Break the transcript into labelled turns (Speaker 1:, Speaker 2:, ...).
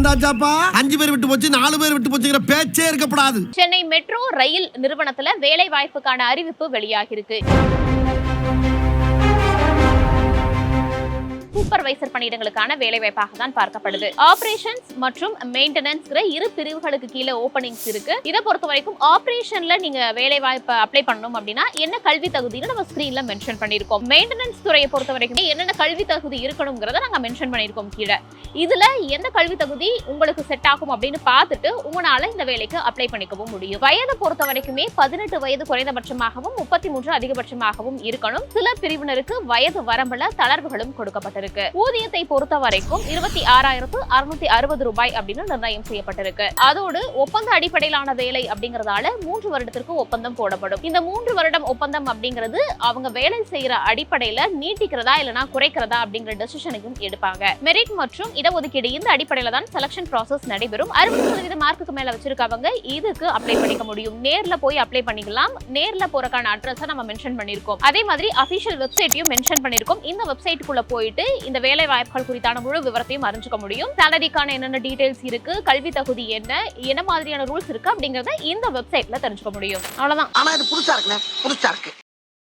Speaker 1: வந்தாச்சாப்பா. 5 பேர் விட்டு போச்சு, 4 பேர் விட்டு போச்சுங்கிற பேச்சே இருக்கப்படாது.
Speaker 2: சென்னை மெட்ரோ ரயில் நிறுவனத்துல வேலை வாய்ப்புக்கான அறிவிப்பு வெளியாகிருக்கு. சூப்பர்வைசர் பணியிடங்களுக்கான வேலைவாய்ப்பாக தான் பார்க்கப்படுது. ஆபரேஷன்ஸ் மற்றும் மெயின்டெனன்ஸ் இரு பிரிவுகளுக்கு கீழே ஓபனிங்ஸ் இருக்கு. இதை பொறுத்த வரைக்கும் ஆபரேஷன்ல நீங்க வேலை வாய்ப்பு அப்ளை பண்ணணும் அப்படின்னா என்ன கல்வி தகுதின்னு நம்ம ஸ்கிரீன்ல மென்ஷன் பண்ணிருக்கோம். மெயின்டெனன்ஸ் துறையை பொறுத்த வரைக்கும் என்னென்ன கல்வி தகுதி இருக்கணுங்கிறத நாங்க மென்ஷன் பண்ணிருக்கோம் கீழே. இதுல எந்த கல்வி தகுதி உங்களுக்கு செட் ஆகும் அப்படின்னு பார்த்துட்டு உங்களால இந்த வேலைக்கு அப்ளை பண்ணிக்கவும் முடியும். வயதை பொறுத்த வரைக்குமே 18 வயது குறைந்தபட்சமாகவும் 33 அதிகபட்சமாகவும் இருக்கணும். சில பிரிவினருக்கு வயது வரம்புல தளர்வுகளும் கொடுக்கப்பட்டிருக்கு. ஊதியத்தை பொறுத்த வரைக்கும் 26,660 ரூபாய் அப்படின்னு நிர்ணயம் செய்யப்பட்டிருக்கு. அதோடு ஒப்பந்த அடிப்படையிலான வேலை அப்படிங்கறதால 3 வருடத்திற்கு ஒப்பந்தம் போடப்படும். இந்த 3 வருடம் ஒப்பந்தம் அப்படிங்கிறது அவங்க வேலை செய்யற அடிப்படையில நீட்டிக்கிறதா இல்லனா குறைக்கிறதா அப்படிங்கிற டெசிஷனையும் எடுப்பாங்க. மெரிட் மற்றும் இடஒதுக்கீடு இந்த அடிப்படையில தான் செலக்ஷன் ப்ராசஸ் நடைபெறும். 60% மார்க்குக்கு மேல வச்சிருக்கவங்க இதுக்கு அப்ளை பண்ணிக்க முடியும். நேர்ல போய் அப்ளை பண்ணிக்கலாம். நேர்ல போறதுக்கான அட்ரஸை நம்ம மென்ஷன் பண்ணிருக்கோம். அதே மாதிரி அபிஷியல் வெப்சைட்டையும் மென்ஷன் பண்ணிருக்கோம். இந்த வெப்சைட்டுக்குள்ள போயிட்டு இந்த வேலை வாய்ப்புகள் குறித்தான முழு விவரத்தையும் அறிஞ்சுக்க முடியும். சேலரிக்கான என்னென்ன டீடைல்ஸ் இருக்கு, கல்வி தகுதி என்ன மாதிரியான ரூல்ஸ் இருக்கு அப்படிங்கறத இந்த வெப்சைட்ல தெரிஞ்சுக்க முடியும். அவ்வளவுதான்.
Speaker 3: ஆனா இது புதுசா இருக்கு.